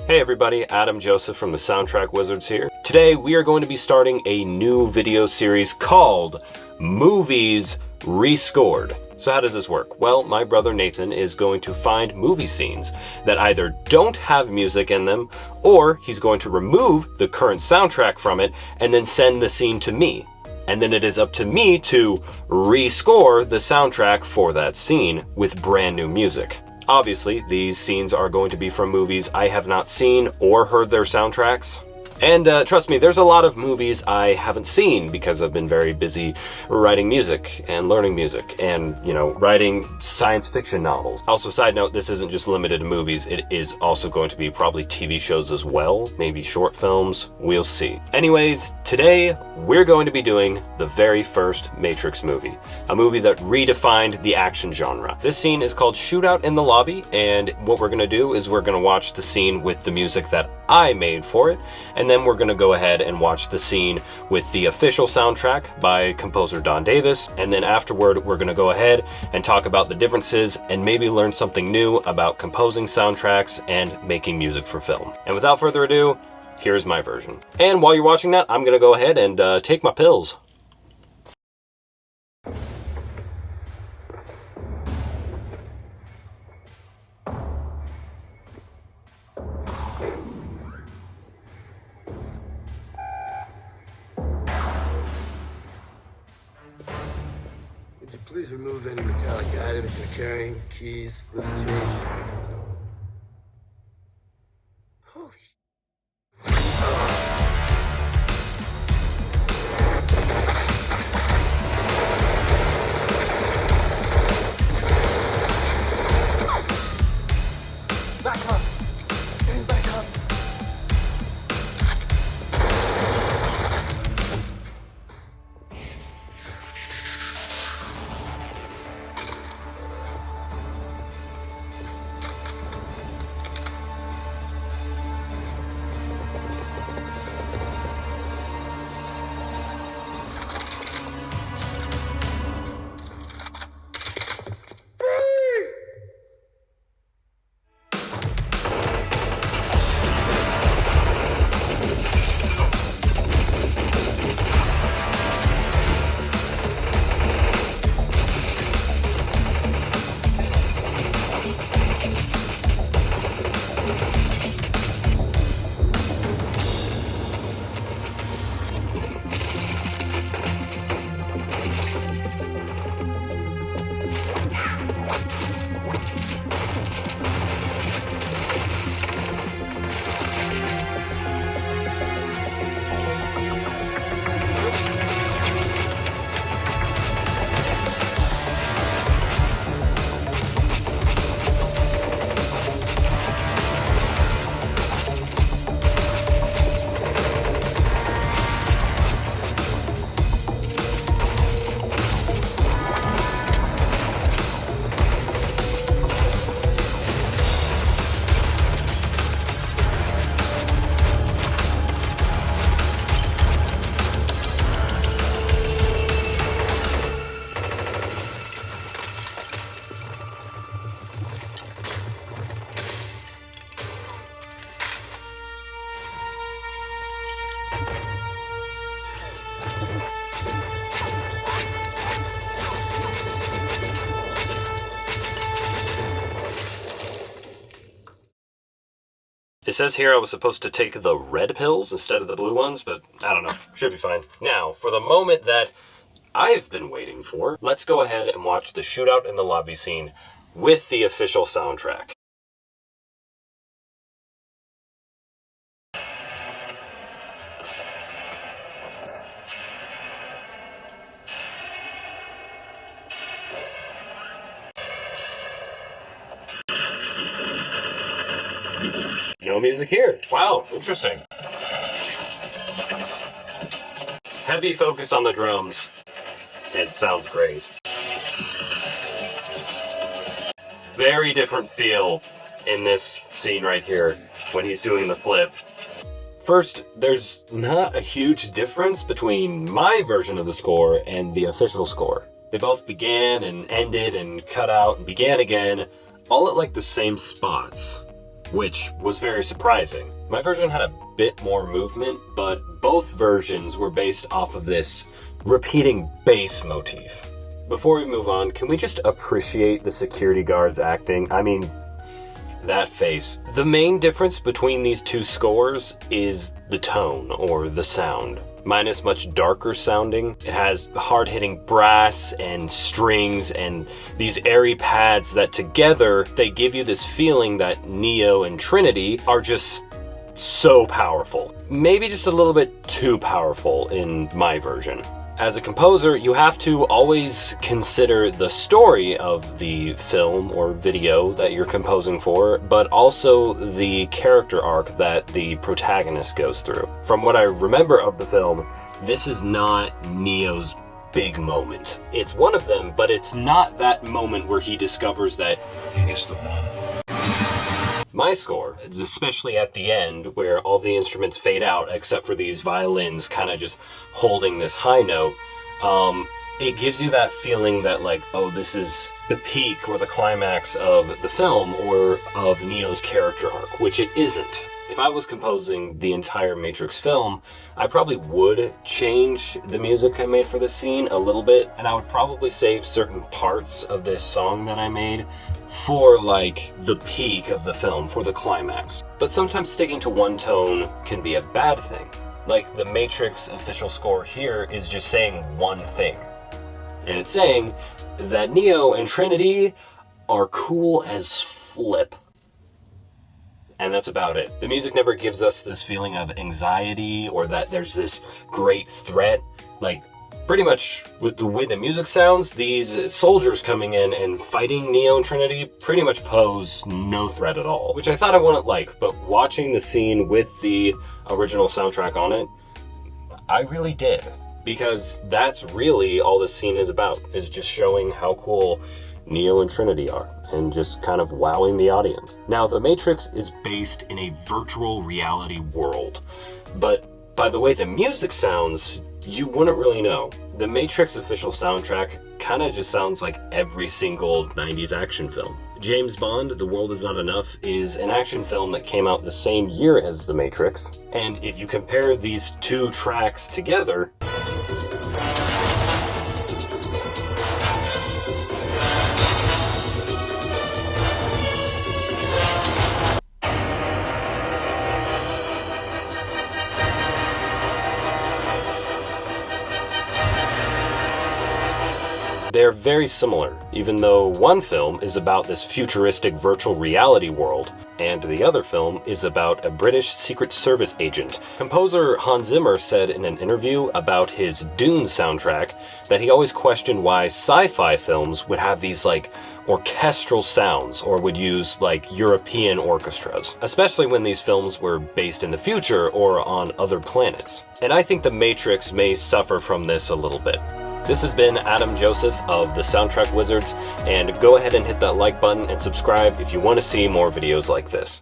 Hey everybody, Adam Joseph from the SoundtrackWizards here. Today we are going to be starting a new video series called Movies Rescored. So how does this work? Well, my brother Nathan is going to find movie scenes that either don't have music in them, or he's going to remove the current soundtrack from it and then send the scene to me. And then it is up to me to rescore the soundtrack for that scene with brand new music. Obviously, these scenes are going to be from movies I have not seen or heard their soundtracks. And trust me, there's a lot of movies I haven't seen because I've been very busy writing music and learning music and, writing science fiction novels. Also, side note, this isn't just limited to movies. It is also going to be probably TV shows as well, maybe short films. We'll see. Anyways, today we're going to be doing the very first Matrix movie, a movie that redefined the action genre. This scene is called Shootout in the Lobby, and what we're going to do is we're going to watch the scene with the music that I made for it, and then we're going to go ahead and watch the scene with the official soundtrack by composer Don Davis, and then afterward we're going to go ahead and talk about the differences and maybe learn something new about composing soundtracks and making music for film. And without further ado, here's my version. And while you're watching that, I'm going to go ahead and take my pills. Would you please remove any metallic items you're carrying? Keys, loose change. Holy back up! Stand back up! It says here I was supposed to take the red pills instead of the blue ones, but I don't know. Should be fine. Now, for the moment that I've been waiting for, let's go ahead and watch the Shootout in the Lobby scene with the official soundtrack. No music here. Wow, interesting. Heavy focus on the drums. It sounds great. Very different feel in this scene right here when he's doing the flip. First, there's not a huge difference between my version of the score and the official score. They both began and ended and cut out and began again, all at like the same spots. which was very surprising. My version had a bit more movement, but both versions were based off of this repeating bass motif. Before we move on, can we just appreciate the security guard's acting? I mean, that face. The main difference between these two scores is the tone, or the sound. Mine is much darker sounding. It has hard-hitting brass and strings and these airy pads that together, they give you this feeling that Neo and Trinity are just so powerful. Maybe just a little bit too powerful in my version. As a composer, you have to always consider the story of the film or video that you're composing for, but also the character arc that the protagonist goes through. From what I remember of the film, this is not Neo's big moment. It's one of them, but it's not that moment where he discovers that he is the one. My score, especially at the end, where all the instruments fade out except for these violins kind of just holding this high note, it gives you that feeling that like, oh, this is the peak or the climax of the film or of Neo's character arc, which it isn't. If I was composing the entire Matrix film, I probably would change the music I made for this scene a little bit, and I would probably save certain parts of this song that I made for like the peak of the film, for the climax. But sometimes sticking to one tone can be a bad thing. Like the Matrix official score here is just saying one thing. And it's saying that Neo and Trinity are cool as flip. And that's about it. The music never gives us this feeling of anxiety or that there's this great threat. Like, pretty much with the way the music sounds, these soldiers coming in and fighting Neo and Trinity pretty much pose no threat at all, which I thought I wouldn't like, but watching the scene with the original soundtrack on it, I really did. Because that's really all this scene is about, is just showing how cool Neo and Trinity are, and just kind of wowing the audience. Now, The Matrix is based in a virtual reality world, but by the way the music sounds, you wouldn't really know. The Matrix official soundtrack kind of just sounds like every single 90s action film. James Bond, The World Is Not Enough, is an action film that came out the same year as The Matrix, and if you compare these two tracks together, they're very similar, even though one film is about this futuristic virtual reality world, and the other film is about a British Secret Service agent. Composer Hans Zimmer said in an interview about his Dune soundtrack that he always questioned why sci-fi films would have these like orchestral sounds or would use like European orchestras, especially when these films were based in the future or on other planets. And I think The Matrix may suffer from this a little bit. This has been Adam Joseph of the Soundtrack Wizards, and go ahead and hit that like button and subscribe if you want to see more videos like this.